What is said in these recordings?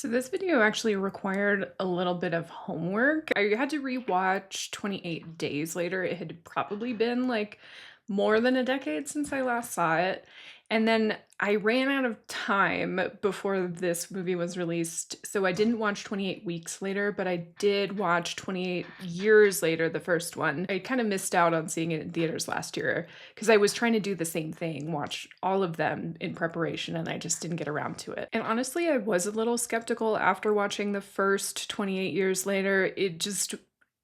So this video actually required a little bit of homework. I had to rewatch 28 Days Later. It had probably been like more than a decade since I last saw it. And then I ran out of time before this movie was released. So I didn't watch 28 Weeks Later, but I did watch 28 Years Later, the first one. I kind of missed out on seeing it in theaters last year because I was trying to do the same thing, watch all of them in preparation, and I just didn't get around to it. And honestly, I was a little skeptical after watching the first 28 Years Later.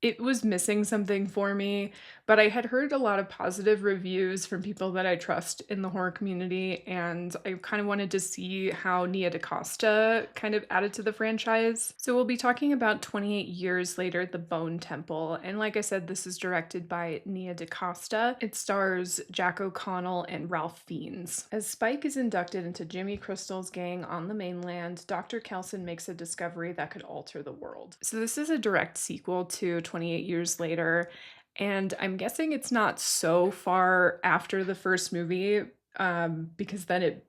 It was missing something for me, but I had heard a lot of positive reviews from people that I trust in the horror community, and I kind of wanted to see how Nia DaCosta kind of added to the franchise. So we'll be talking about 28 Years Later, The Bone Temple, and like I said, this is directed by Nia DaCosta. It stars Jack O'Connell and Ralph Fiennes. As Spike is inducted into Jimmy Crystal's gang on the mainland, Dr. Kelson makes a discovery that could alter the world. So this is a direct sequel to 28 Years Later, and I'm guessing it's not so far after the first movie, because then it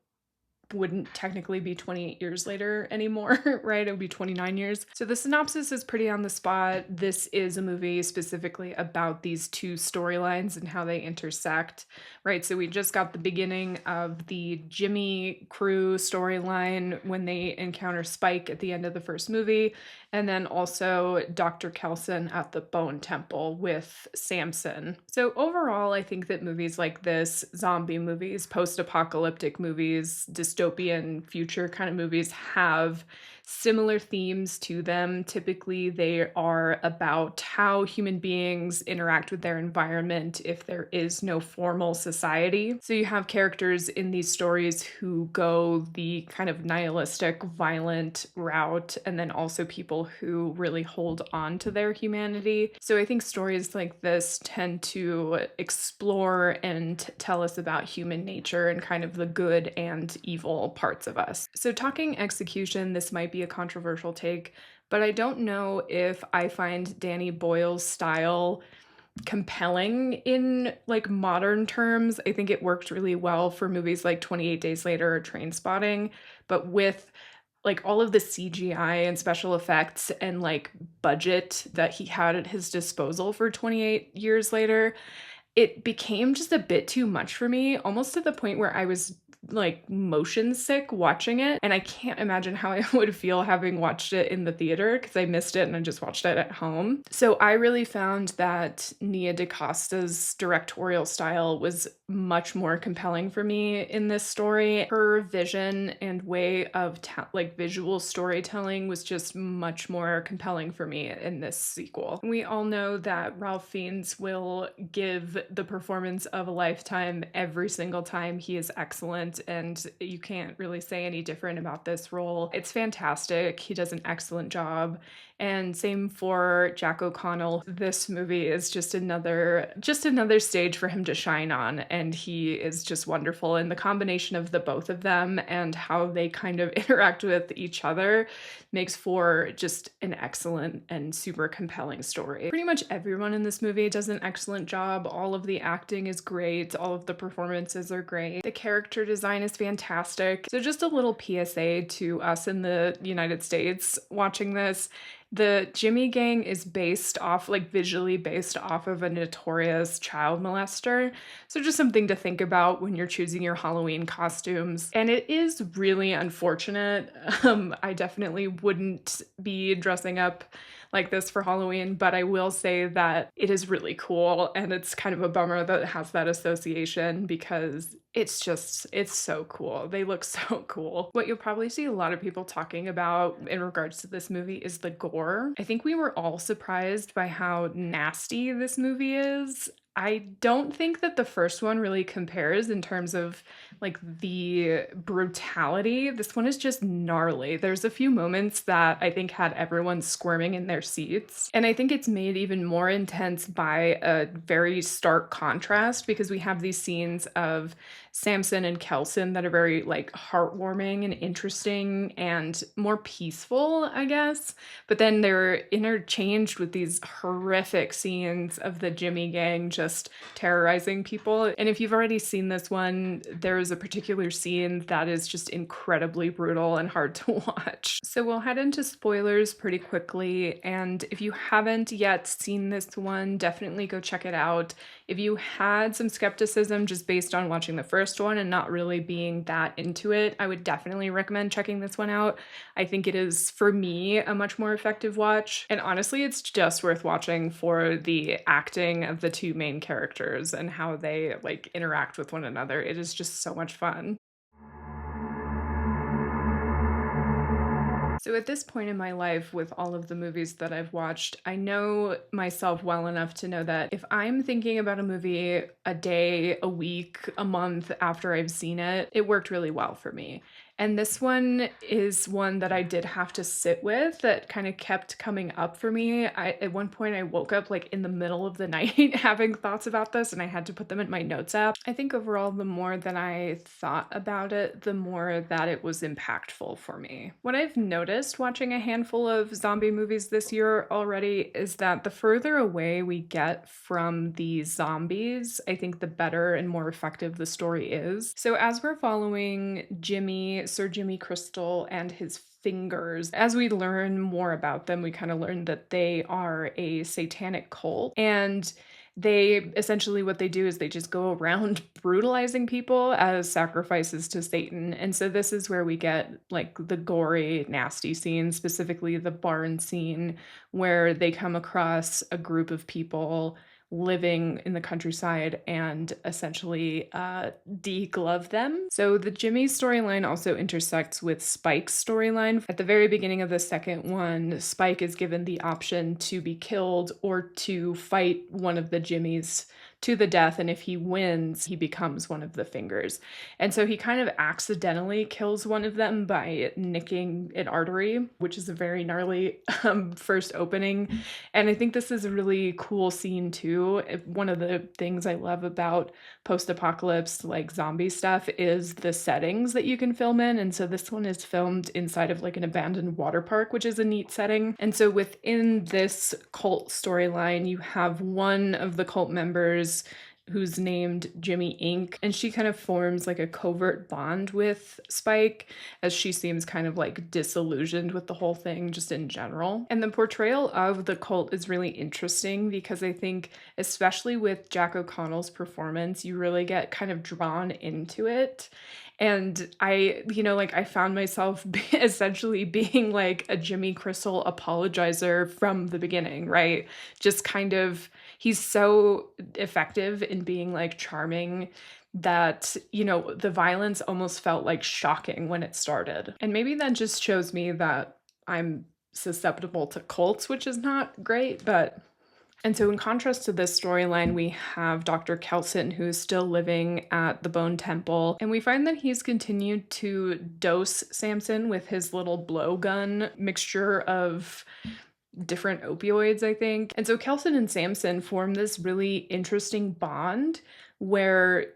wouldn't technically be 28 years later anymore, right? It would be 29 years. So the synopsis is pretty on the spot. This is a movie specifically about these two storylines and how they intersect, right? So we just got the beginning of the Jimmy crew storyline when they encounter Spike at the end of the first movie, and then also Dr. Kelson at the Bone Temple with Samson. So overall, I think that movies like this, zombie movies, post-apocalyptic movies, dystopian future kind of movies, have similar themes to them. Typically, they are about how human beings interact with their environment if there is no formal society. So you have characters in these stories who go the kind of nihilistic, violent route, and then also people who really hold on to their humanity. So I think stories like this tend to explore and tell us about human nature and kind of the good and evil parts of us. So talking execution, this might be a controversial take, but I don't know if I find Danny Boyle's style compelling in like modern terms. I think it worked really well for movies like 28 Days Later or Trainspotting, but with like all of the CGI and special effects and like budget that he had at his disposal for 28 Years Later, it became just a bit too much for me, almost to the point where I was like motion sick watching it, and I can't imagine how I would feel having watched it in the theater because I missed it and I just watched it at home. So I really found that Nia DaCosta's directorial style was much more compelling for me in this story. Her vision and way of like visual storytelling was just much more compelling for me in this sequel. We all know that Ralph Fiennes will give the performance of a lifetime every single time. He is excellent, and you can't really say any different about this role. It's fantastic. He does an excellent job. And same for Jack O'Connell. This movie is just another stage for him to shine on, and he is just wonderful. And the combination of the both of them and how they kind of interact with each other makes for just an excellent and super compelling story. Pretty much everyone in this movie does an excellent job. All of the acting is great. All of the performances are great. The character design is fantastic. So just a little PSA to us in the United States watching this. The Jimmy gang is based off, like visually based off of a notorious child molester. So just something to think about when you're choosing your Halloween costumes. And it is really unfortunate. I definitely wouldn't be dressing up like this for Halloween, but I will say that it is really cool, and it's kind of a bummer that it has that association because it's so cool. They look so cool. What you'll probably see a lot of people talking about in regards to this movie is the gore. I think we were all surprised by how nasty this movie is. I don't think that the first one really compares in terms of like the brutality. This one is just gnarly. There's a few moments that I think had everyone squirming in their seats. And I think it's made even more intense by a very stark contrast because we have these scenes of Samson and Kelson that are very like heartwarming and interesting and more peaceful, I guess. But then they're interchanged with these horrific scenes of the Jimmy gang just terrorizing people. And if you've already seen this one, there is a particular scene that is just incredibly brutal and hard to watch. So we'll head into spoilers pretty quickly. And if you haven't yet seen this one, definitely go check it out. If you had some skepticism just based on watching the first one and not really being that into it, I would definitely recommend checking this one out. I think it is, for me, a much more effective watch. And honestly, it's just worth watching for the acting of the two main characters and how they like interact with one another. It is just so much fun. So at this point in my life, with all of the movies that I've watched, I know myself well enough to know that if I'm thinking about a movie a day, a week, a month after I've seen it, it worked really well for me. And this one is one that I did have to sit with that kind of kept coming up for me. At one point, I woke up like in the middle of the night having thoughts about this, and I had to put them in my notes app. I think overall, the more that I thought about it, the more that it was impactful for me. What I've noticed watching a handful of zombie movies this year already is that the further away we get from the zombies, I think the better and more effective the story is. So as we're following Sir Jimmy Crystal and his fingers, as we learn more about them, we kind of learn that they are a satanic cult, and they essentially, what they do is they just go around brutalizing people as sacrifices to Satan. And so this is where we get like the gory, nasty scenes, specifically the barn scene where they come across a group of people living in the countryside and essentially deglove them. So the Jimmy storyline also intersects with Spike's storyline. At the very beginning of the second one, Spike is given the option to be killed or to fight one of the Jimmys to the death, and if he wins, he becomes one of the fingers. And so he kind of accidentally kills one of them by nicking an artery, which is a very gnarly first opening. And I think this is a really cool scene too. One of the things I love about post-apocalypse like zombie stuff is the settings that you can film in. And so this one is filmed inside of like an abandoned water park, which is a neat setting. And so within this cult storyline, you have one of the cult members who's named Jimmy Inc. And she kind of forms like a covert bond with Spike as she seems kind of like disillusioned with the whole thing just in general. And the portrayal of the cult is really interesting because I think, especially with Jack O'Connell's performance, you really get kind of drawn into it. And I found myself essentially being like a Jimmy Crystal apologizer from the beginning, right? Just kind of, he's so effective in being like charming that, the violence almost felt like shocking when it started. And maybe that just shows me that I'm susceptible to cults, which is not great, but. And so in contrast to this storyline, we have Dr. Kelson, who is still living at the Bone Temple, and we find that he's continued to dose Samson with his little blowgun mixture of different opioids, I think. And so Kelson and Samson form this really interesting bond where,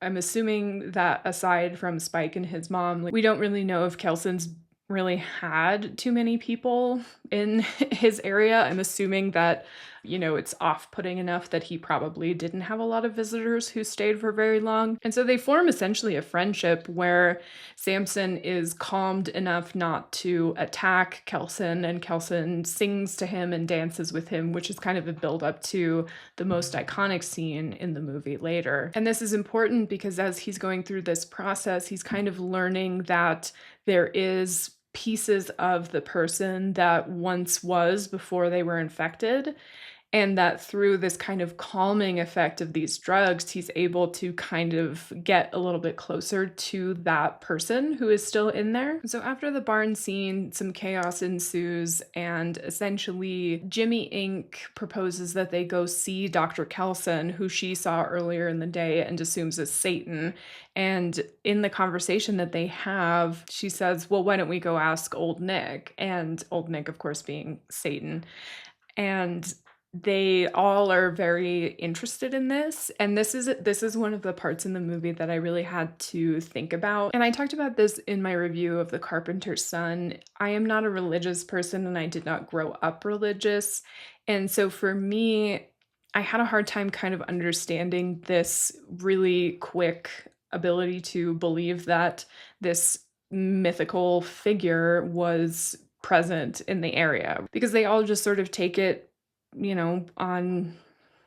I'm assuming that aside from Spike and his mom, we don't really know if Kelson's really had too many people in his area. I'm assuming that, it's off-putting enough that he probably didn't have a lot of visitors who stayed for very long. And so they form essentially a friendship where Samson is calmed enough not to attack Kelson, and Kelson sings to him and dances with him, which is kind of a build-up to the most iconic scene in the movie later. And this is important because as he's going through this process, he's kind of learning that there is pieces of the person that once was before they were infected, and that through this kind of calming effect of these drugs, he's able to kind of get a little bit closer to that person who is still in there. So after the barn scene, some chaos ensues, and essentially Jimmy Inc. proposes that they go see Dr. Kelson, who she saw earlier in the day and assumes is Satan. And in the conversation that they have, she says, well, why don't we go ask old Nick? And old Nick, of course, being Satan. And they all are very interested in this, and this is one of the parts in the movie that I really had to think about. And I talked about this in my review of The Carpenter's Son. I am not a religious person, and I did not grow up religious. And so for me, I had a hard time kind of understanding this really quick ability to believe that this mythical figure was present in the area because they all just sort of take it, on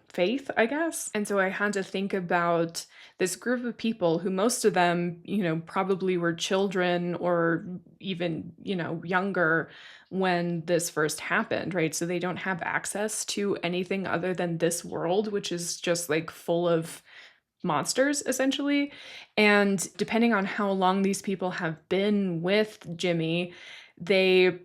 faith, I guess. And so I had to think about this group of people who most of them, probably were children or even, younger when this first happened, right? So they don't have access to anything other than this world, which is just like full of monsters essentially. And depending on how long these people have been with Jimmy, they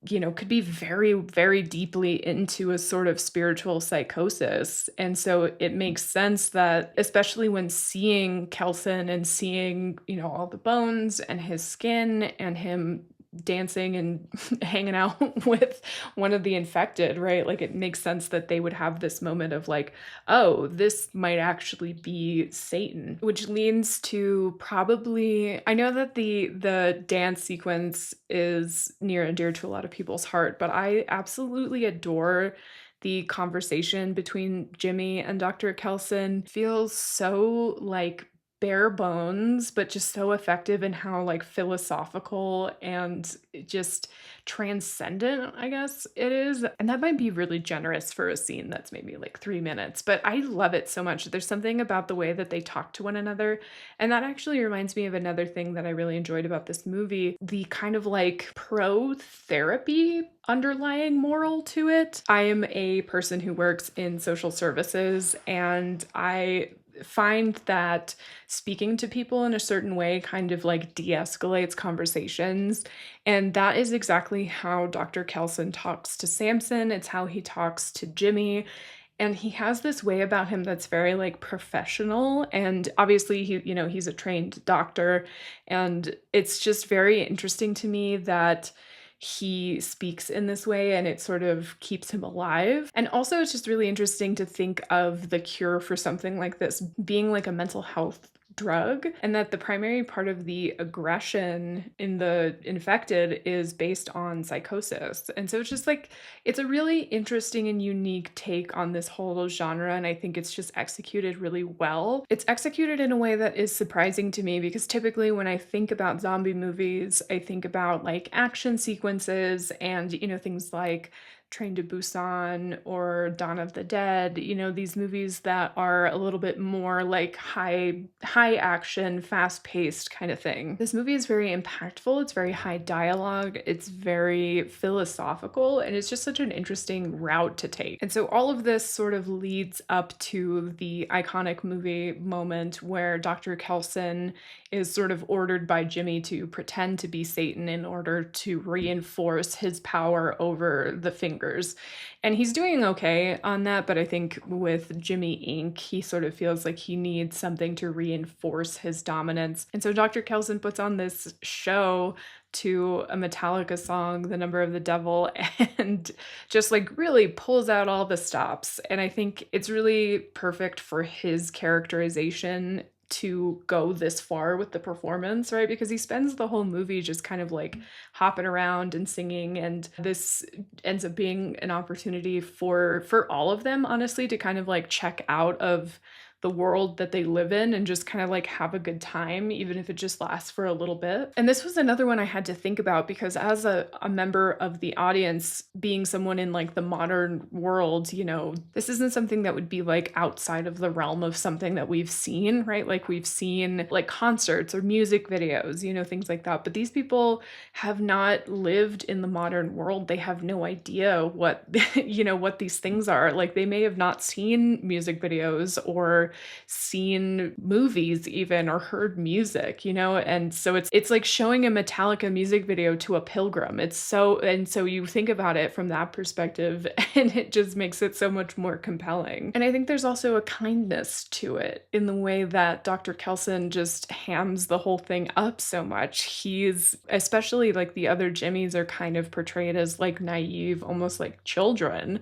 could be very, very deeply into a sort of spiritual psychosis. And so it makes sense that, especially when seeing Kelson and seeing, all the bones and his skin and him dancing and hanging out with one of the infected, right? Like it makes sense that they would have this moment of like, oh, this might actually be Satan, which leads to probably, I know that the dance sequence is near and dear to a lot of people's heart, but I absolutely adore the conversation between Jimmy and Dr. Kelson. Feels so like bare bones, but just so effective in how like philosophical and just transcendent, I guess it is. And that might be really generous for a scene that's maybe like 3 minutes, but I love it so much. There's something about the way that they talk to one another. And that actually reminds me of another thing that I really enjoyed about this movie, the kind of like pro therapy underlying moral to it. I am a person who works in social services, and I find that speaking to people in a certain way kind of like de-escalates conversations. And that is exactly how Dr. Kelson talks to Samson. It's how he talks to Jimmy. And he has this way about him that's very like professional. And obviously he's a trained doctor. And it's just very interesting to me that he speaks in this way and it sort of keeps him alive. And also it's just really interesting to think of the cure for something like this being like a mental health drug, and that the primary part of the aggression in the infected is based on psychosis. And so it's just like, it's a really interesting and unique take on this whole genre, and I think it's just executed really well. It's executed in a way that is surprising to me because typically when I think about zombie movies, I think about like action sequences and, things like Train to Busan or Dawn of the Dead, these movies that are a little bit more like high action, fast-paced kind of thing. This movie is very impactful, it's very high dialogue, it's very philosophical, and it's just such an interesting route to take. And so all of this sort of leads up to the iconic movie moment where Dr. Kelson is sort of ordered by Jimmy to pretend to be Satan in order to reinforce his power over the fingers. And he's doing okay on that, but I think with Jimmy Inc., he sort of feels like he needs something to reinforce his dominance. And so Dr. Kelson puts on this show to a Metallica song, The Number of the Devil, and just like really pulls out all the stops. And I think it's really perfect for his characterization to go this far with the performance, right? Because he spends the whole movie just kind of like hopping around and singing, and this ends up being an opportunity for all of them, honestly, to kind of like check out of the world that they live in and just kind of like have a good time, even if it just lasts for a little bit. And this was another one I had to think about because as a member of the audience, being someone in like the modern world, this isn't something that would be like outside of the realm of something that we've seen, right? Like we've seen like concerts or music videos, things like that. But these people have not lived in the modern world. They have no idea what, what these things are. Like they may have not seen music videos or seen movies even or heard music, and so it's like showing a Metallica music video to a pilgrim. So you think about it from that perspective and it just makes it so much more compelling. And I think there's also a kindness to it in the way that Dr. Kelson just hams the whole thing up so much. He's, especially like the other Jimmys are kind of portrayed as like naive, almost like children.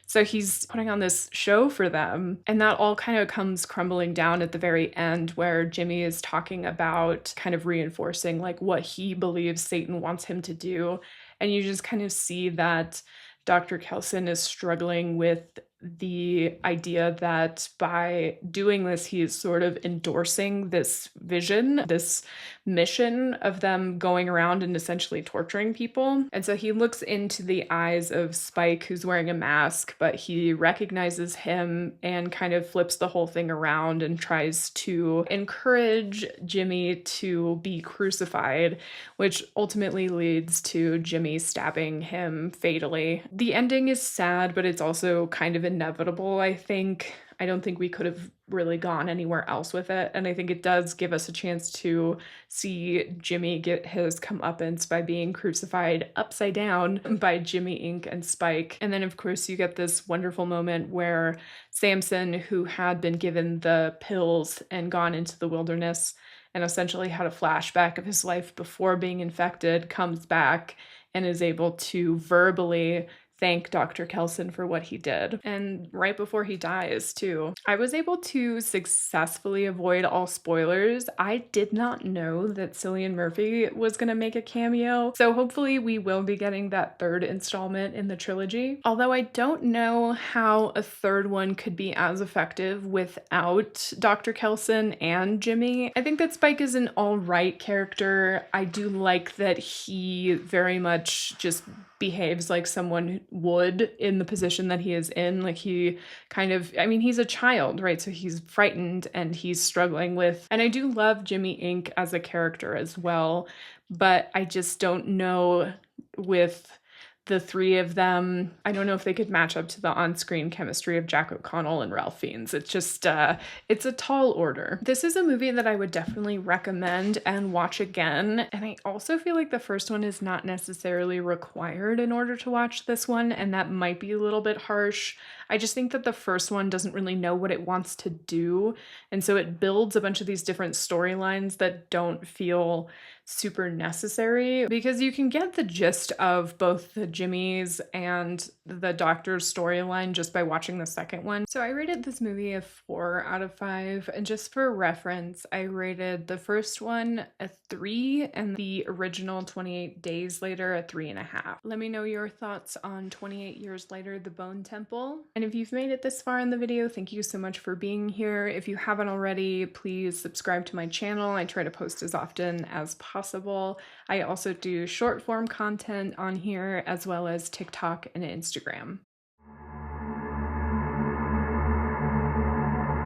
So he's putting on this show for them, and that all kind of comes crumbling down at the very end where Jimmy is talking about kind of reinforcing like what he believes Satan wants him to do. And you just kind of see that Dr. Kelson is struggling with the idea that by doing this, he is sort of endorsing this vision, this mission of them going around and essentially torturing people. And so he looks into the eyes of Spike, who's wearing a mask, but he recognizes him and kind of flips the whole thing around and tries to encourage Jimmy to be crucified, which ultimately leads to Jimmy stabbing him fatally. The ending is sad, but it's also kind of inevitable, I think. I don't think we could have really gone anywhere else with it. And I think it does give us a chance to see Jimmy get his comeuppance by being crucified upside down by Jimmy Inc. and Spike. And then, of course, you get this wonderful moment where Samson, who had been given the pills and gone into the wilderness and essentially had a flashback of his life before being infected, comes back and is able to verbally thank Dr. Kelson for what he did. And right before he dies, too. I was able to successfully avoid all spoilers. I did not know that Cillian Murphy was going to make a cameo, so hopefully we will be getting that third installment in the trilogy. Although I don't know how a third one could be as effective without Dr. Kelson and Jimmy. I think that Spike is an alright character. I do like that he very much just behaves like someone would in the position that he is in. Like he kind of, I mean, he's a child, right? So he's frightened and he's struggling with, and I do love Jimmy Inc. as a character as well, but I just don't know with the three of them. I don't know if they could match up to the on-screen chemistry of Jack O'Connell and Ralph Fiennes. It's just, it's a tall order. This is a movie that I would definitely recommend and watch again. And I also feel like the first one is not necessarily required in order to watch this one, and that might be a little bit harsh. I just think that the first one doesn't really know what it wants to do, and so it builds a bunch of these different storylines that don't feel super necessary, because you can get the gist of both the Jimmy's and the Doctor's storyline just by watching the second one. So I rated this movie a 4 out of 5, and just for reference, I rated the first one a 3 and the original 28 Days Later a 3.5. Let me know your thoughts on 28 Years Later, The Bone Temple. And if you've made it this far in the video, thank you so much for being here. If you haven't already, please subscribe to my channel. I try to post as often as possible. I also do short form content on here as well as TikTok and Instagram.